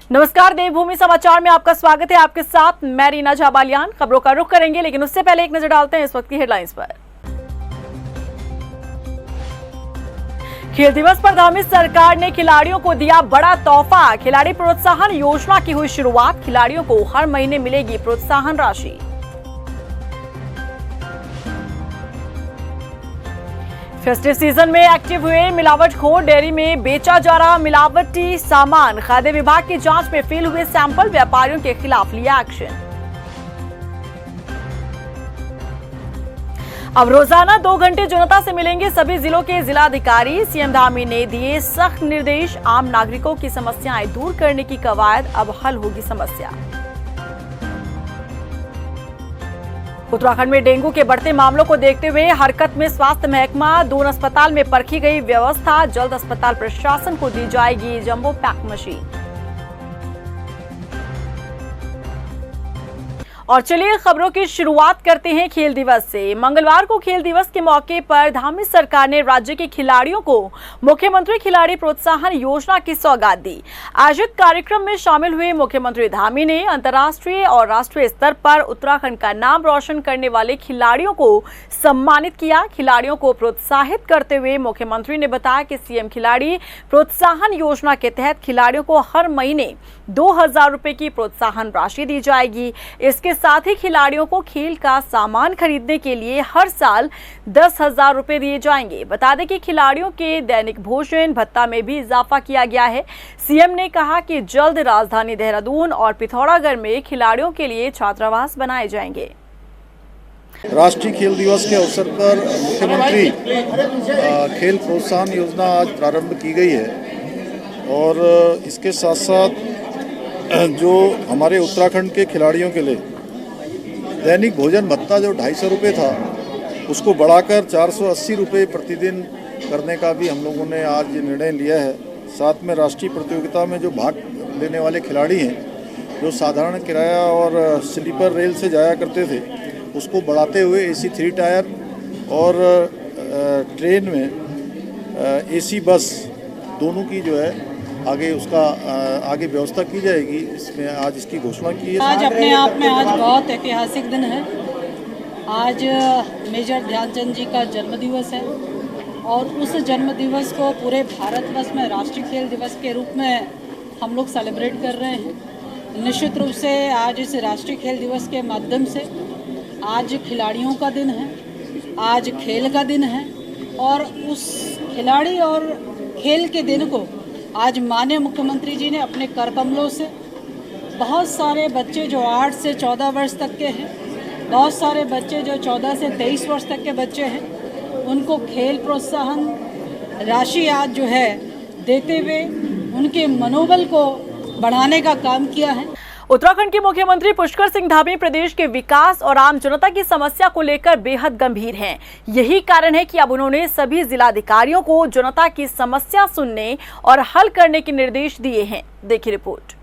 नमस्कार, देवभूमि समाचार में आपका स्वागत है। आपके साथ मैं रीना झाबालियान। खबरों का रुख करेंगे, लेकिन उससे पहले एक नजर डालते हैं इस वक्त की हेडलाइंस पर। खेल दिवस पर धामी सरकार ने खिलाड़ियों को दिया बड़ा तोहफा। खिलाड़ी प्रोत्साहन योजना की हुई शुरुआत। खिलाड़ियों को हर महीने मिलेगी प्रोत्साहन राशि। फेस्टिव सीजन में एक्टिव हुए मिलावटखोर। डेयरी में बेचा जा रहा मिलावटी सामान। खाद्य विभाग की जांच में फेल हुए सैंपल। व्यापारियों के खिलाफ लिया एक्शन। अब रोजाना 2 घंटे जनता से मिलेंगे सभी जिलों के जिलाधिकारी। सीएम धामी ने दिए सख्त निर्देश। आम नागरिकों की समस्याएं दूर करने की कवायद, अब हल होगी समस्या। उत्तराखंड में डेंगू के बढ़ते मामलों को देखते हुए हरकत में स्वास्थ्य महकमा। दून अस्पताल में परखी गई व्यवस्था। जल्द अस्पताल प्रशासन को दी जाएगी जंबो पैक मशीन। और चलिए खबरों की शुरुआत करते हैं खेल दिवस से। मंगलवार को खेल दिवस के मौके पर धामी सरकार ने राज्य के खिलाड़ियों को मुख्यमंत्री खिलाड़ी प्रोत्साहन योजना की सौगात दी। आयोजित कार्यक्रम में शामिल हुए मुख्यमंत्री धामी ने अंतर्राष्ट्रीय और राष्ट्रीय स्तर पर उत्तराखंड का नाम रोशन करने वाले खिलाड़ियों को सम्मानित किया। खिलाड़ियों को प्रोत्साहित करते हुए मुख्यमंत्री ने बताया कि सीएम खिलाड़ी प्रोत्साहन योजना के तहत खिलाड़ियों को हर महीने 2000 रुपए की प्रोत्साहन राशि दी जाएगी। इसके साथ ही खिलाड़ियों को खेल का सामान खरीदने के लिए हर साल 10,000 रुपए दिए जाएंगे। बता दें कि खिलाड़ियों के दैनिक भोजन भत्ता में भी इजाफा किया गया है। सीएम ने कहा कि जल्द राजधानी देहरादून और पिथौरागढ़ में खिलाड़ियों के लिए छात्रावास बनाए जाएंगे। राष्ट्रीय खेल दिवस के अवसर पर मुख्यमंत्री खेल प्रोत्साहन योजना आज प्रारंभ की गई है और इसके साथ साथ जो हमारे उत्तराखंड के खिलाड़ियों के लिए दैनिक भोजन भत्ता जो 250 रुपये था उसको बढ़ाकर 480 रुपये प्रतिदिन करने का भी हम लोगों ने आज ये निर्णय लिया है। साथ में राष्ट्रीय प्रतियोगिता में जो भाग लेने वाले खिलाड़ी हैं जो साधारण किराया और स्लीपर रेल से जाया करते थे उसको बढ़ाते हुए AC 3 टायर और ट्रेन में AC बस दोनों की जो है आगे उसका आगे व्यवस्था की जाएगी। इसमें आज इसकी घोषणा की है। आज अपने आप में आज बहुत ऐतिहासिक दिन है। आज मेजर ध्यानचंद जी का जन्मदिवस है और उस जन्मदिवस को पूरे भारतवर्ष में राष्ट्रीय खेल दिवस के रूप में हम लोग सेलिब्रेट कर रहे हैं। निश्चित रूप से आज इस राष्ट्रीय खेल दिवस के माध्यम से आज खिलाड़ियों का दिन है, आज खेल का दिन है और उस खिलाड़ी और खेल के दिन को आज माननीय मुख्यमंत्री जी ने अपने कर कमलों से बहुत सारे बच्चे जो 8 से 14 वर्ष तक के हैं, बहुत सारे बच्चे जो 14 से 23 वर्ष तक के बच्चे हैं, उनको खेल प्रोत्साहन राशि आज जो है देते हुए उनके मनोबल को बढ़ाने का काम किया है। उत्तराखंड के मुख्यमंत्री पुष्कर सिंह धामी प्रदेश के विकास और आम जनता की समस्या को लेकर बेहद गंभीर हैं। यही कारण है कि अब उन्होंने सभी जिलाधिकारियों को जनता की समस्या सुनने और हल करने के निर्देश दिए हैं। देखिए रिपोर्ट।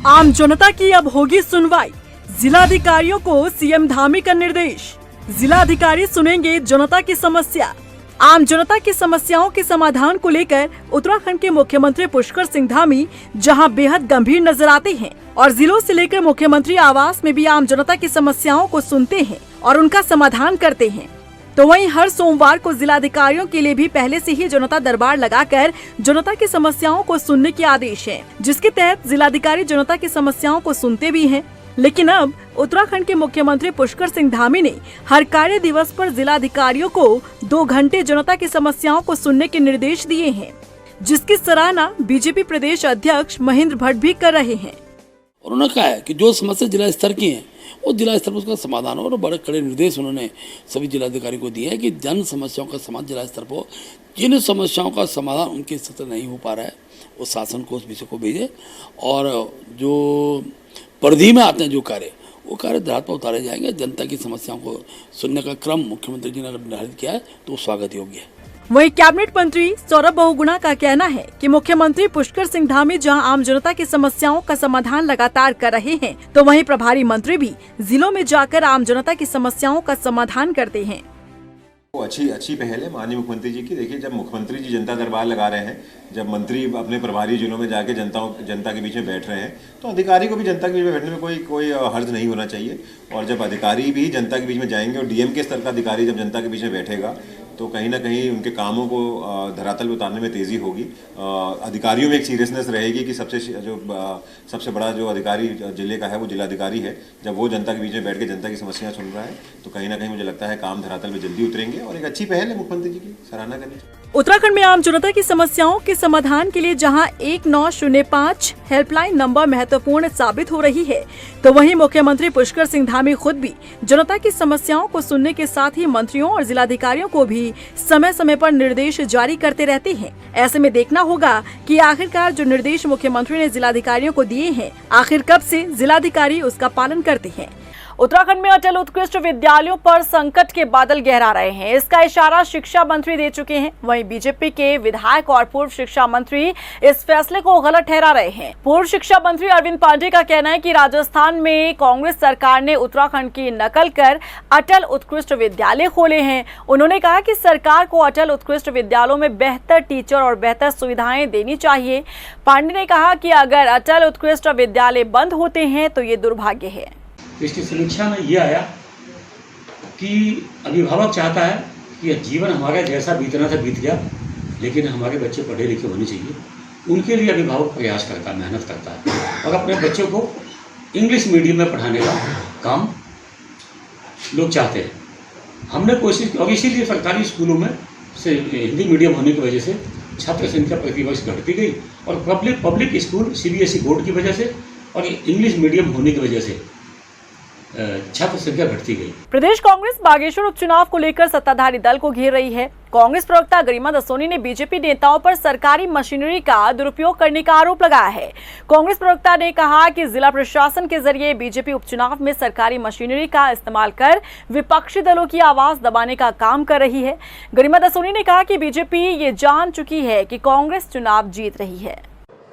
आम जनता की अब होगी सुनवाई। जिलाधिकारियों को सीएम धामी का निर्देश। जिलाधिकारी सुनेंगे जनता की समस्या। आम जनता की समस्याओं के समाधान को लेकर उत्तराखंड के मुख्यमंत्री पुष्कर सिंह धामी जहां बेहद गंभीर नजर आते हैं और जिलों से लेकर मुख्यमंत्री आवास में भी आम जनता की समस्याओं को सुनते हैं और उनका समाधान करते हैं, तो वहीं हर सोमवार को जिलाधिकारियों के लिए भी पहले से ही जनता दरबार लगाकर जनता की समस्याओं को सुनने के आदेश है, जिसके तहत जिलाधिकारी जनता की समस्याओं को सुनते भी हैं। लेकिन अब उत्तराखंड के मुख्यमंत्री पुष्कर सिंह धामी ने हर कार्य दिवस पर जिलाधिकारियों को 2 घंटे जनता की समस्याओं को सुनने के निर्देश दिए हैं, जिसकी सराहना बीजेपी प्रदेश अध्यक्ष महेंद्र भट्ट भी कर रहे हैं। और उन्होंने कहा है कि जो समस्या जिला स्तर की हैं वो जिला स्तर पर उसका समाधान हो और बड़े कड़े निर्देश उन्होंने सभी जिलाधिकारी को दिए हैं कि जन समस्याओं का समाधान जिला स्तर पर, जिन समस्याओं का समाधान उनके स्तर पर नहीं हो पा रहा है वो शासन को उस विषय को भेजे और जो परिधि में आते हैं जो कार्य वो कार्य धरातल पर उतारे जाएंगे। जनता की समस्याओं को सुनने का क्रम मुख्यमंत्री जी ने अगर निर्धारित किया है तो स्वागत योग्य है। वहीं कैबिनेट मंत्री सौरभ बहुगुणा का कहना है कि मुख्यमंत्री पुष्कर सिंह धामी जहां आम जनता की समस्याओं का समाधान लगातार कर रहे हैं, तो वहीं प्रभारी मंत्री भी जिलों में जाकर आम जनता की समस्याओं का समाधान करते हैं। वो अच्छी पहल है माननीय मुख्यमंत्री जी की। देखिए, जब मुख्यमंत्री जी जनता दरबार लगा रहे हैं, जब मंत्री अपने प्रभारी जिलों में जाके जनता के बीच में बैठ रहे हैं, तो अधिकारी को भी जनता के बीच में बैठने में कोई हर्ज नहीं होना चाहिए। और जब अधिकारी भी जनता के बीच में जाएंगे और डीएम के स्तर का अधिकारी जब जनता के बीच में बैठेगा, तो कहीं ना कहीं उनके कामों को धरातल पर उतारने में तेज़ी होगी। अधिकारियों में एक सीरियसनेस रहेगी कि सबसे बड़ा जो अधिकारी जिले का है वो जिलाधिकारी है। जब वो जनता के बीच में बैठ के जनता की समस्याएं सुन रहा है, तो कहीं ना कहीं मुझे लगता है काम धरातल में जल्दी उतरेंगे और एक अच्छी पहल है मुख्यमंत्री जी की, सराहना करनी चाहिए। उत्तराखंड में आम जनता की समस्याओं के समाधान के लिए जहां 1905 हेल्पलाइन नंबर महत्वपूर्ण साबित हो रही है, तो वहीं मुख्यमंत्री पुष्कर सिंह धामी खुद भी जनता की समस्याओं को सुनने के साथ ही मंत्रियों और जिलाधिकारियों को भी समय समय पर निर्देश जारी करते रहते हैं। ऐसे में देखना होगा कि आखिरकार जो निर्देश मुख्यमंत्री ने जिलाधिकारियों को दिए हैं, आखिर कब से जिलाधिकारी उसका पालन करते हैं। उत्तराखंड में अटल उत्कृष्ट विद्यालयों पर संकट के बादल गहरा रहे हैं, इसका इशारा शिक्षा मंत्री दे चुके हैं। वहीं बीजेपी के विधायक और पूर्व शिक्षा मंत्री इस फैसले को गलत ठहरा रहे हैं। पूर्व शिक्षा मंत्री अरविंद पांडे का कहना है कि राजस्थान में कांग्रेस सरकार ने उत्तराखंड की नकल कर अटल उत्कृष्ट विद्यालय खोले हैं। उन्होंने कहा कि सरकार को अटल उत्कृष्ट विद्यालयों में बेहतर टीचर और बेहतर सुविधाएं देनी चाहिए। पांडे ने कहा कि अगर अटल उत्कृष्ट विद्यालय बंद होते हैं तो ये दुर्भाग्य है। इसकी समीक्षा में ये आया कि अभिभावक चाहता है कि जीवन हमारा जैसा बीतना था बीत गया, लेकिन हमारे बच्चे पढ़े लिखे होने चाहिए। उनके लिए अभिभावक प्रयास करता है, मेहनत करता है और अपने बच्चों को इंग्लिश मीडियम में पढ़ाने का काम लोग चाहते हैं। हमने कोशिश की और इसीलिए सरकारी स्कूलों में से हिंदी मीडियम होने की वजह से छात्र संख्या प्रतिवर्ष घटती गई और पब्लिक स्कूल सीबीएसई बोर्ड की वजह से और इंग्लिश मीडियम होने की वजह से छात्र संख्या घटती गई। प्रदेश कांग्रेस बागेश्वर उपचुनाव को लेकर सत्ताधारी दल को घेर रही है। कांग्रेस प्रवक्ता गरिमा दसोनी ने बीजेपी नेताओं पर सरकारी मशीनरी का दुरुपयोग करने का आरोप लगाया है। कांग्रेस प्रवक्ता ने कहा कि जिला प्रशासन के जरिए बीजेपी उपचुनाव में सरकारी मशीनरी का इस्तेमाल कर विपक्षी दलों की आवाज दबाने का काम कर रही है। गरिमा दसोनी ने कहा कि बीजेपी ये जान चुकी है कि कांग्रेस चुनाव जीत रही है।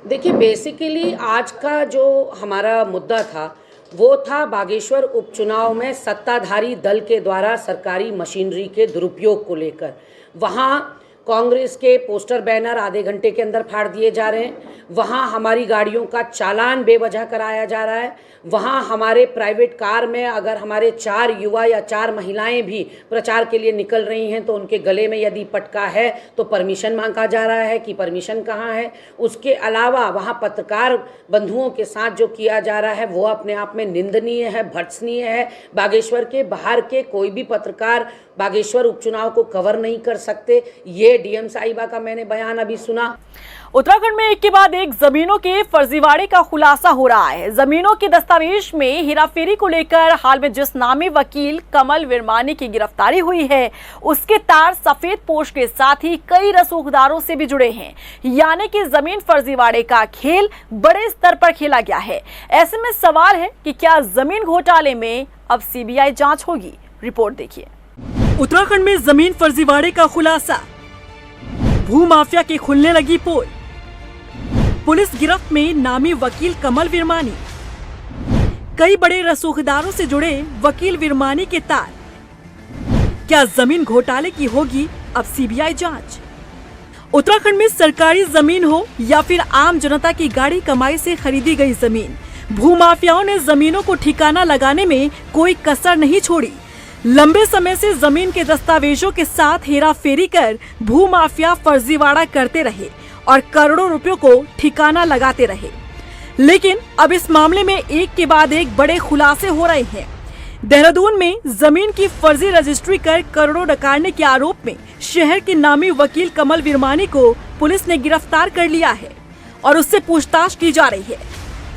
देखिए, बेसिकली आज का जो हमारा मुद्दा था वो था बागेश्वर उपचुनाव में सत्ताधारी दल के द्वारा सरकारी मशीनरी के दुरुपयोग को लेकर। वहाँ कांग्रेस के पोस्टर बैनर आधे घंटे के अंदर फाड़ दिए जा रहे हैं, वहाँ हमारी गाड़ियों का चालान बेवजह कराया जा रहा है, वहाँ हमारे प्राइवेट कार में अगर हमारे 4 युवा या 4 महिलाएं भी प्रचार के लिए निकल रही हैं तो उनके गले में यदि पटका है तो परमिशन मांगा जा रहा है कि परमिशन कहाँ है। उसके अलावा वहाँ पत्रकार बंधुओं के साथ जो किया जा रहा है वो अपने आप में निंदनीय है, भर्त्सनीय है। बागेश्वर के बाहर के कोई भी पत्रकार बागेश्वर उपचुनाव को कवर नहीं कर सकते। ये डीएम साहिबा का मैंने बयान अभी सुना। उत्तराखंड में एक के बाद एक जमीनों के फर्जीवाड़े का खुलासा हो रहा है। जमीनों के दस्तावेज में हेराफेरी को लेकर हाल में जिस नामी वकील कमल विरमानी की गिरफ्तारी हुई है, उसके तार सफेद पोश के साथ ही कई रसूखदारों से भी जुड़े हैं। यानी कि जमीन फर्जीवाड़े का खेल बड़े स्तर पर खेला गया है। ऐसे में सवाल है कि क्या जमीन घोटाले में अब सीबीआई जांच होगी? रिपोर्ट देखिए। उत्तराखंड में जमीन फर्जीवाड़े का खुलासा, भूमाफिया की खुलने लगी पोल, पुलिस गिरफ्त में नामी वकील कमल विरमानी, कई बड़े रसूखदारों से जुड़े वकील विरमानी के तार। क्या जमीन घोटाले की होगी अब सीबीआई जांच? उत्तराखंड में सरकारी जमीन हो या फिर आम जनता की गाड़ी कमाई से खरीदी गई जमीन, भूमाफियाओं ने जमीनों को ठिकाना लगाने में कोई कसर नहीं छोड़ी। लंबे समय से जमीन के दस्तावेजों के साथ हेराफेरी कर भूमाफिया फर्जीवाड़ा करते रहे और करोड़ों रुपयों को ठिकाना लगाते रहे। लेकिन अब इस मामले में एक के बाद एक बड़े खुलासे हो रहे हैं। देहरादून में जमीन की फर्जी रजिस्ट्री कर करोड़ों डकाने के आरोप में शहर के नामी वकील कमल विरमानी को पुलिस ने गिरफ्तार कर लिया है और उससे पूछताछ की जा रही है।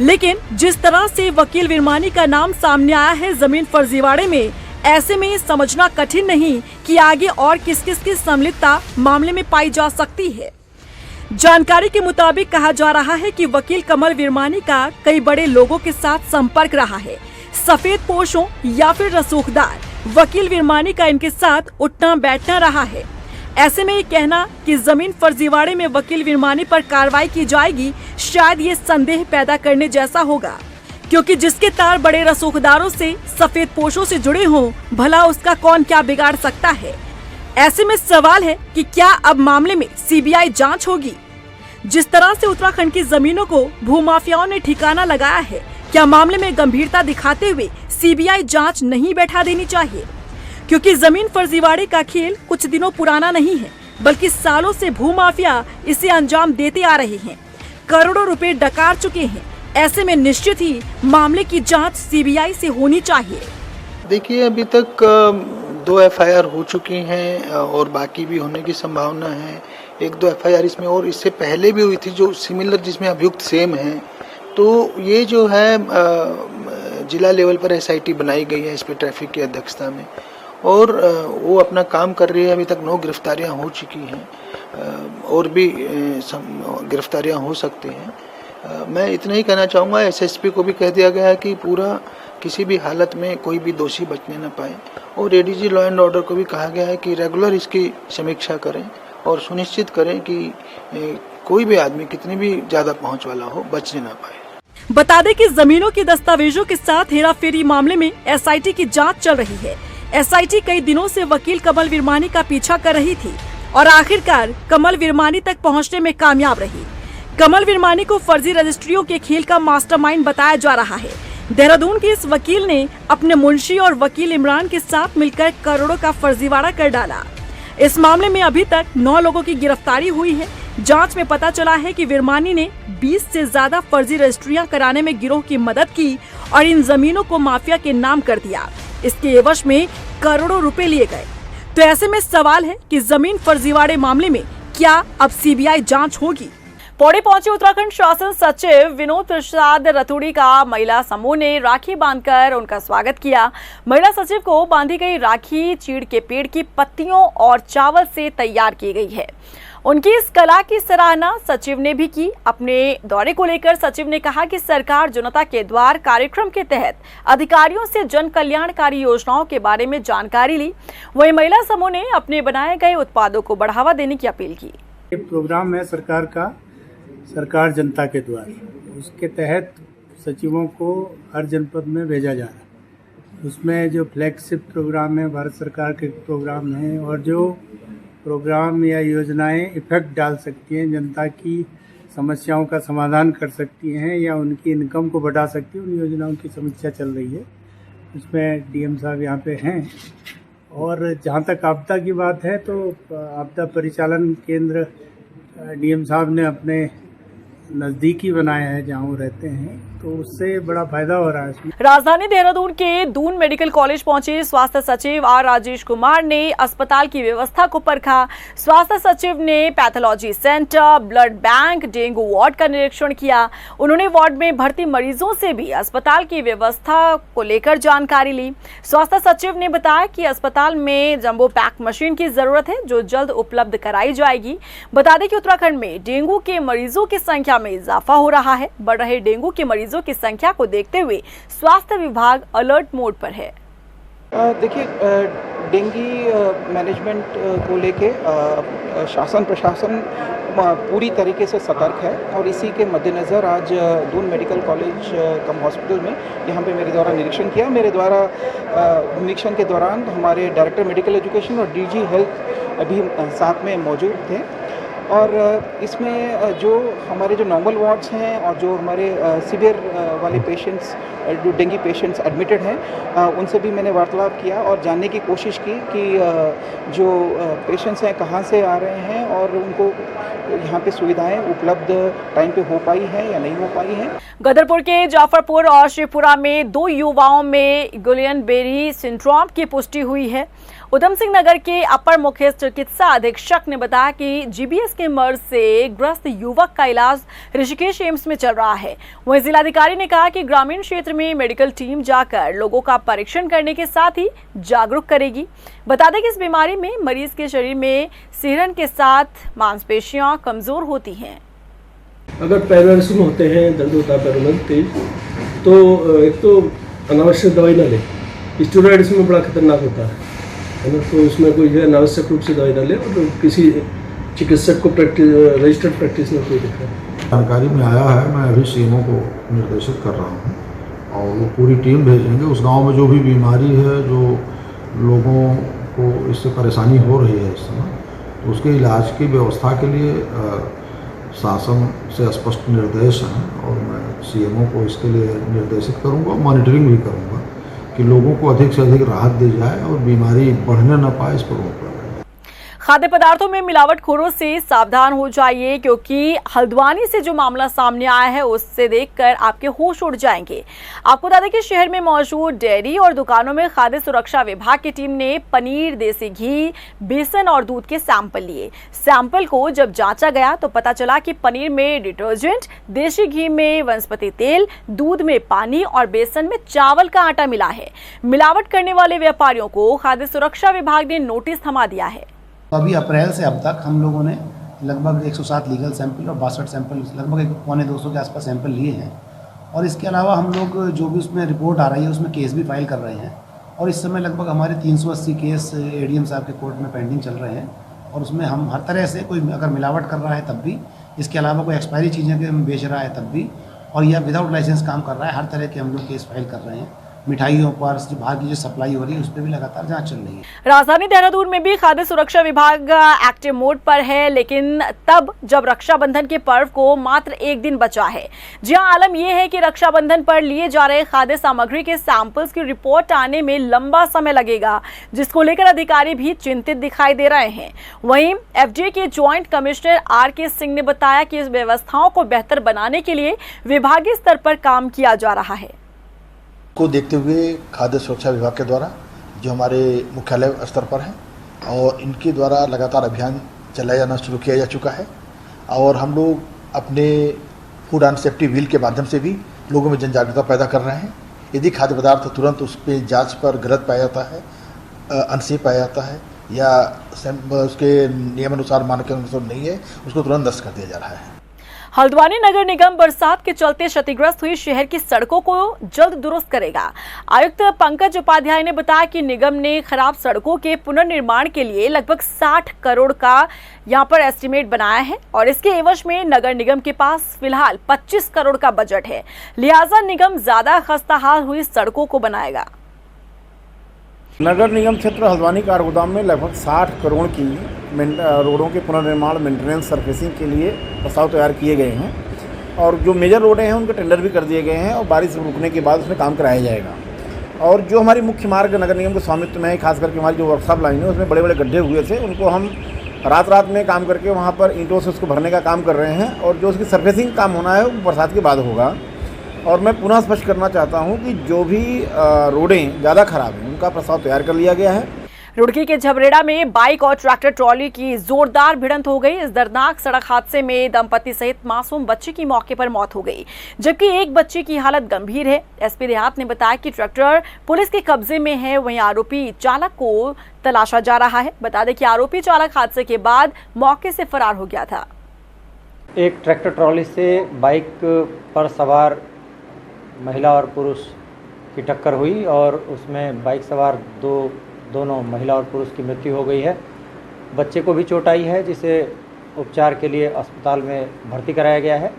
लेकिन जिस तरह से वकील विरमानी का नाम सामने आया है जमीन फर्जीवाड़े में, ऐसे में ये समझना कठिन नहीं कि आगे और किस किस की सम्मिलितता मामले में पाई जा सकती है। जानकारी के मुताबिक कहा जा रहा है कि वकील कमल विरमानी का कई बड़े लोगों के साथ संपर्क रहा है। सफेद पोशों या फिर रसूखदार वकील विरमानी का इनके साथ उठना बैठना रहा है। ऐसे में ये कहना कि जमीन फर्जीवाड़े में वकील विरमानी पर कार्रवाई की जाएगी शायद ये संदेह पैदा करने जैसा होगा, क्योंकि जिसके तार बड़े रसूखदारों से सफेद पोशों से जुड़े हों, भला उसका कौन क्या बिगाड़ सकता है। ऐसे में सवाल है कि क्या अब मामले में सीबीआई जांच होगी? जिस तरह से उत्तराखंड की जमीनों को भूमाफियाओं ने ठिकाना लगाया है, क्या मामले में गंभीरता दिखाते हुए सीबीआई जांच नहीं बैठा देनी चाहिए? क्योंकि जमीन फर्जीवाड़े का खेल कुछ दिनों पुराना नहीं है, बल्कि सालों से भूमाफिया इसे अंजाम देते आ रहे हैं, करोड़ों रुपए डकार चुके हैं। ऐसे में निश्चित ही मामले की जांच सीबीआई से होनी चाहिए। देखिए, अभी तक 2 एफआईआर हो चुकी हैं और बाकी भी होने की संभावना है। 1-2 एफआईआर इसमें और इससे पहले भी हुई थी जो सिमिलर, जिसमें अभियुक्त सेम हैं। तो ये जो है जिला लेवल पर एसआईटी बनाई गई है इस पर ट्रैफिक की अध्यक्षता में, और वो अपना काम कर रही है। अभी तक 9 गिरफ्तारियां हो चुकी हैं और भी गिरफ्तारियां हो सकती हैं। मैं इतना ही कहना चाहूँगा, एसएसपी को भी कह दिया गया है कि पूरा किसी भी हालत में कोई भी दोषी बचने न पाए, और एडीजी लॉ एंड ऑर्डर को भी कहा गया है कि रेगुलर इसकी समीक्षा करें और सुनिश्चित करें कि कोई भी आदमी कितनी भी ज़्यादा पहुँच वाला हो बचने न पाए। बता दें कि जमीनों के दस्तावेजों के साथ हेराफेरी मामले में एसआईटी की जांच चल रही है। एसआईटी कई दिनों से वकील कमल विरमानी का पीछा कर रही थी और आखिरकार कमल विरमानी तक पहुंचने में कामयाब रही। कमल विरमानी को फर्जी रजिस्ट्रियों के खेल का मास्टरमाइंड बताया जा रहा है। देहरादून के इस वकील ने अपने मुंशी और वकील इमरान के साथ मिलकर करोड़ों का फर्जीवाड़ा कर डाला। इस मामले में अभी तक 9 लोगों की गिरफ्तारी हुई है। जांच में पता चला है कि विरमानी ने 20 से ज्यादा फर्जी रजिस्ट्रियां कराने में गिरोह की मदद की और इन जमीनों को माफिया के नाम कर दिया। इसके एवज में करोड़ों रुपए लिए गए। तो ऐसे में सवाल है कि जमीन फर्जीवाड़े मामले में क्या अब सीबीआई जांच होगी? पौड़ी पहुंचे उत्तराखंड शासन सचिव विनोद प्रसाद रतूड़ी का महिला समूह ने राखी बांधकर उनका स्वागत किया। महिला सचिव को बांधी गई राखी चीड़ के पेड़ की पत्तियों और चावल से तैयार की गई है। उनकी इस कला की सराहना सचिव ने भी की। अपने दौरे को लेकर सचिव ने कहा कि सरकार जनता के द्वार कार्यक्रम के तहत अधिकारियों से जन कल्याणकारी योजनाओं के बारे में जानकारी ली। वहीं महिला समूह ने अपने बनाए गए उत्पादों को बढ़ावा देने की अपील की। ये प्रोग्राम है सरकार का, सरकार जनता के द्वार, उसके तहत सचिवों को हर जनपद में भेजा जा रहा है। उसमें जो फ्लैगशिप प्रोग्राम है भारत सरकार के प्रोग्राम हैं, और जो प्रोग्राम या योजनाएं इफेक्ट डाल सकती हैं, जनता की समस्याओं का समाधान कर सकती हैं या उनकी इनकम को बढ़ा सकती हैं, उन योजनाओं की समीक्षा चल रही है। उसमें डीएम साहब यहाँ पे हैं। और जहाँ तक आपदा की बात है तो आपदा परिचालन केंद्र डीएम साहब ने अपने नज़दीकी बनाया है जहाँ वो रहते हैं, तो उससे बड़ा फायदा हो रहा है इसमें। राजधानी देहरादून के दून मेडिकल कॉलेज पहुंचे स्वास्थ्य सचिव आर राजेश कुमार ने अस्पताल की व्यवस्था को परखा। स्वास्थ्य सचिव ने pathology centre, blood bank, dengue ward का निरीक्षण किया। उन्होंने वार्ड में भर्ती मरीजों से भी अस्पताल की व्यवस्था को लेकर जानकारी ली। स्वास्थ्य सचिव ने बताया कि अस्पताल में जंबो पैक मशीन की जरूरत है, जो जल्द उपलब्ध कराई जाएगी। बता दें कि उत्तराखंड में डेंगू के मरीजों की संख्या में इजाफा हो रहा है। बढ़ रहे डेंगू के मरीजों की संख्या को देखते हुए स्वास्थ्य विभाग अलर्ट मोड पर है। देखिए, डेंगू मैनेजमेंट को लेके शासन प्रशासन पूरी तरीके से सतर्क है, और इसी के मद्देनज़र आज दून मेडिकल कॉलेज कम हॉस्पिटल में यहाँ पे मेरे द्वारा निरीक्षण किया। मेरे द्वारा निरीक्षण के दौरान हमारे डायरेक्टर मेडिकल एजुकेशन और डीजी हेल्थ अभी साथ में मौजूद थे, और इसमें जो हमारे जो नॉर्मल वार्ड्स हैं और जो हमारे सीवियर वाले पेशेंट्स, जो डेंगू पेशेंट्स एडमिटेड हैं, उनसे भी मैंने वार्तालाप किया और जानने की कोशिश की कि जो पेशेंट्स हैं कहाँ से आ रहे हैं और उनको यहाँ पे सुविधाएं उपलब्ध टाइम पे हो पाई है या नहीं हो पाई है। गदरपुर के जाफरपुर और शिवपुरा में 2 युवाओं में गुलियन बेरी सिंड्रोम की पुष्टि हुई है। उधम सिंह नगर के अपर मुख्य चिकित्सा अधीक्षक ने बताया कि जीबीएस के मर्ज से ग्रस्त युवक का इलाज ऋषिकेश एम्स में चल रहा है। वहीं जिलाधिकारी ने कहा कि ग्रामीण क्षेत्र में मेडिकल टीम जाकर लोगों का परीक्षण करने के साथ ही जागरूक करेगी। बता दें कि इस बीमारी में मरीज के शरीर में सिहरन के साथ मांसपेशियां कमजोर होती हैं। अगर पैरालिसिस होते हैं, दर्द होता है पैरों में तेज, तो एक तो अनावश्यक दवाई ना ले। स्टेरॉइड इसमें बड़ा खतरनाक होता है ना, तो उसमें कोई जो है अनावश्यक रूप से दवाई ना ले, और तो किसी चिकित्सक को रजिस्टर्ड प्रैक्टिस में कोई दिक्कत जानकारी में आया है। मैं अभी सीएमओ को निर्देशित कर रहा हूँ और वो पूरी टीम भेजेंगे। उस गांव में जो भी बीमारी है, जो लोगों को इससे परेशानी हो रही है इस समय, तो उसके इलाज की व्यवस्था के लिए शासन से स्पष्ट निर्देश हैं और मैं सीएमओ को इसके लिए निर्देशित करूंगा, मॉनिटरिंग भी करूंगा कि लोगों को अधिक से अधिक राहत दी जाए और बीमारी बढ़ने न पाए, इस पर रोक लगाए। खाद्य पदार्थों में मिलावटखोरों से सावधान हो जाइए, क्योंकि हल्द्वानी से जो मामला सामने आया है उससे देखकर आपके होश उड़ जाएंगे। आपको बता दें कि शहर में मौजूद डेयरी और दुकानों में खाद्य सुरक्षा विभाग की टीम ने पनीर, देसी घी, बेसन और दूध के सैंपल लिए। सैंपल को जब जांचा गया तो पता चला कि पनीर में डिटर्जेंट, देसी घी में वनस्पति तेल, दूध में पानी और बेसन में चावल का आटा मिला है। मिलावट करने वाले व्यापारियों को खाद्य सुरक्षा विभाग ने नोटिस थमा दिया है। अभी अप्रैल से अब तक हम लोगों ने लगभग 107 लीगल सैंपल और 62 सैंपल, लगभग 1.25 के आसपास सैंपल लिए हैं। और इसके अलावा हम लोग जो भी उसमें रिपोर्ट आ रही है उसमें केस भी फाइल कर रहे हैं। और इस समय लगभग हमारे 380 केस एडीएम साहब के कोर्ट में पेंडिंग चल रहे हैं। और उसमें हम हर तरह से, कोई अगर मिलावट कर रहा है तब भी, इसके अलावा कोई एक्सपायरी चीज़ें बेच रहा है तब भी, और या विदाउट लाइसेंस काम कर रहा है, हर तरह के हम लोग केस फाइल कर रहे हैं। मिठाइयों पर जो बाहर की जो सप्लाई हो रही है उस पर भी लगातार जांच चल रही है। राजधानी देहरादून में भी खाद्य सुरक्षा विभाग एक्टिव मोड पर है, लेकिन तब जब रक्षाबंधन के पर्व को मात्र एक दिन बचा है। जी हां, आलम यह है कि रक्षाबंधन पर लिए जा रहे खाद्य सामग्री के सैंपल्स की रिपोर्ट आने में लंबा समय लगेगा, जिसको लेकर अधिकारी भी चिंतित दिखाई दे रहे हैं। वहीं एफडीए के ज्वाइंट कमिश्नर आर.के. सिंह ने बताया कि इस व्यवस्थाओं को बेहतर बनाने के लिए विभागीय स्तर पर काम किया जा रहा है। को देखते हुए खाद्य सुरक्षा विभाग के द्वारा, जो हमारे मुख्यालय स्तर पर है, और इनके द्वारा लगातार अभियान चलाया जाना शुरू किया जा चुका है। और हम लोग अपने फूड एंड सेफ्टी व्हील के माध्यम से भी लोगों में जन जागरूकता पैदा कर रहे हैं। यदि खाद्य पदार्थ तुरंत उस पर जाँच पर गलत पाया जाता है, अनसेफ पाया जाता है या उसके नियमानुसार मानक के अनुसार नहीं है, उसको तुरंत नष्ट कर दिया जा रहा है। हल्द्वानी नगर निगम बरसात के चलते क्षतिग्रस्त हुई शहर की सड़कों को जल्द दुरुस्त करेगा। आयुक्त पंकज उपाध्याय ने बताया कि निगम ने खराब सड़कों के पुनर्निर्माण के लिए लगभग 60 करोड़ का यहां पर एस्टीमेट बनाया है और इसके एवज में नगर निगम के पास फिलहाल 25 करोड़ का बजट है। लिहाजा निगम ज्यादा खस्ताहाल हुई सड़कों को बनाएगा। नगर निगम क्षेत्र हल्द्वानी कारगोदाम में लगभग 60 करोड़ की रोडों के पुनर्निर्माण, मेंटेनेंस, सरफेसिंग के लिए प्रस्ताव तैयार किए गए हैं। और जो मेजर रोडें हैं उनके टेंडर भी कर दिए गए हैं और बारिश रुकने के बाद उसमें काम कराया जाएगा। और जो हमारी मुख्य मार्ग नगर निगम के स्वामित्व में है, खास करके हमारी जो वर्कशॉप लाइन है उसमें बड़े बड़े गड्ढे हुए थे, उनको हम रात में काम करके वहाँ पर ईंटों से उसको भरने का काम कर रहे हैं। और जो उसकी सरफेसिंग काम होना है वो बरसात के बाद होगा। और मैं पुनः स्पष्ट करना चाहता हूं कि जो भी रोडें ज़्यादा खराब हैं उनका प्रस्ताव तैयार कर लिया गया है। रुड़की के झबरेड़ा में बाइक और ट्रैक्टर ट्रॉली की जोरदार भिड़ंत हो गई। इस दर्दनाक सड़क हादसे में दंपति सहित मासूम बच्चे की मौके पर मौत हो गई, जबकि एक बच्चे की हालत गंभीर है। एसपी देहात ने बताया कि ट्रैक्टर पुलिस के कब्जे में है, वहीं आरोपी चालक को तलाशा जा रहा है। बता दें कि आरोपी चालक हादसे के बाद मौके से फरार हो गया था। एक ट्रैक्टर ट्रॉली से बाइक पर सवार महिला और पुरुष की टक्कर हुई और उसमें बाइक सवार दोनों महिला और पुरुष की मृत्यु हो गई है। बच्चे को भी चोट आई है, जिसे उपचार के लिए अस्पताल में भर्ती कराया गया है,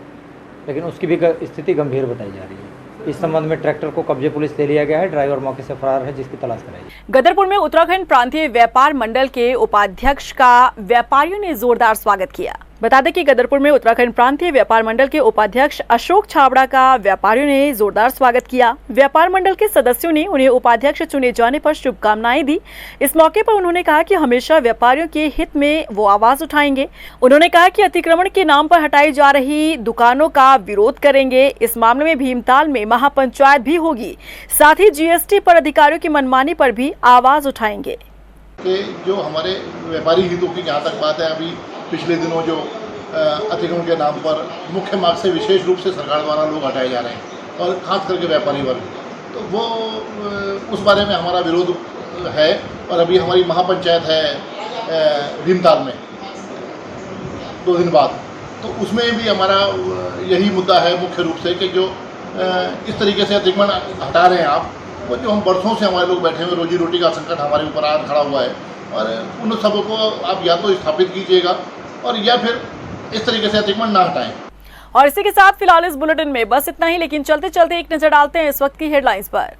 लेकिन उसकी भी स्थिति गंभीर बताई जा रही है। इस संबंध में ट्रैक्टर को कब्जे पुलिस ले लिया गया है। ड्राइवर मौके से फरार है, जिसकी तलाश कराई। गदरपुर में उत्तराखंड प्रांतीय व्यापार मंडल के उपाध्यक्ष का व्यापारियों ने जोरदार स्वागत किया। बता दें कि गदरपुर में उत्तराखंड प्रांतीय व्यापार मंडल के उपाध्यक्ष अशोक छाबड़ा का व्यापारियों ने जोरदार स्वागत किया। व्यापार मंडल के सदस्यों ने उन्हें उपाध्यक्ष चुने जाने पर शुभकामनाएं दी। इस मौके पर उन्होंने कहा कि हमेशा व्यापारियों के हित में वो आवाज उठाएंगे। उन्होंने कहा कि अतिक्रमण के नाम पर हटाई जा रही दुकानों का विरोध करेंगे। इस मामले में भीमताल में महापंचायत भी होगी। साथ ही जीएसटी पर अधिकारियों की मनमानी पर भी आवाज उठाएंगे। जो हमारे व्यापारी हितों की जहाँ तक बात है, अभी पिछले दिनों जो अतिक्रमण के नाम पर मुख्य मार्ग से विशेष रूप से सरकार द्वारा लोग हटाए जा रहे हैं और खास करके व्यापारी वर्ग, तो वो उस बारे में हमारा विरोध है। और अभी हमारी महापंचायत है भीमताल में 2 दिन बाद, तो उसमें भी हमारा यही मुद्दा है मुख्य रूप से कि जो इस तरीके से अतिक्रमण हटा रहे हैं आप, वो जो हम बरसों से हमारे लोग बैठे हुए, रोजी रोटी का संकट हमारे ऊपर आ खड़ा हुआ है, और उन सबको आप या तो स्थापित कीजिएगा और या फिर इस तरीके से अतिक्रमण ना हटाएं। और इसी के साथ फिलहाल इस बुलेटिन में बस इतना ही, लेकिन चलते चलते एक नजर डालते हैं इस वक्त की हेडलाइंस पर।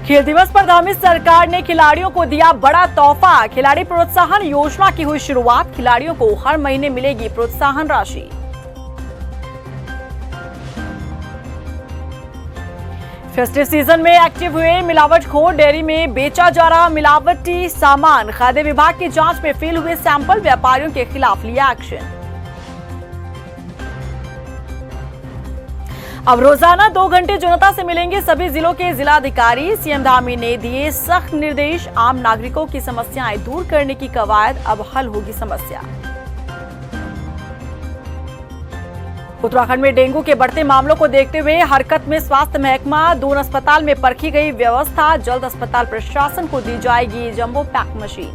खेल दिवस पर धामी सरकार ने खिलाड़ियों को दिया बड़ा तोहफा। खिलाड़ी प्रोत्साहन योजना की हुई शुरुआत। खिलाड़ियों को हर महीने मिलेगी प्रोत्साहन राशि। फेस्टिव सीजन में एक्टिव हुए मिलावटखोर। डेयरी में बेचा जा रहा मिलावटी सामान। खाद्य विभाग की जांच में फेल हुए सैंपल। व्यापारियों के खिलाफ लिया एक्शन। अब रोजाना 2 घंटे जनता से मिलेंगे सभी जिलों के जिलाधिकारी। सीएम धामी ने दिए सख्त निर्देश। आम नागरिकों की समस्याएं दूर करने की कवायद। अब हल होगी समस्या। उत्तराखंड में डेंगू के बढ़ते मामलों को देखते हुए हरकत में स्वास्थ्य महकमा। दून अस्पताल में परखी गई व्यवस्था। जल्द अस्पताल प्रशासन को दी जाएगी जंबो पैक मशीन।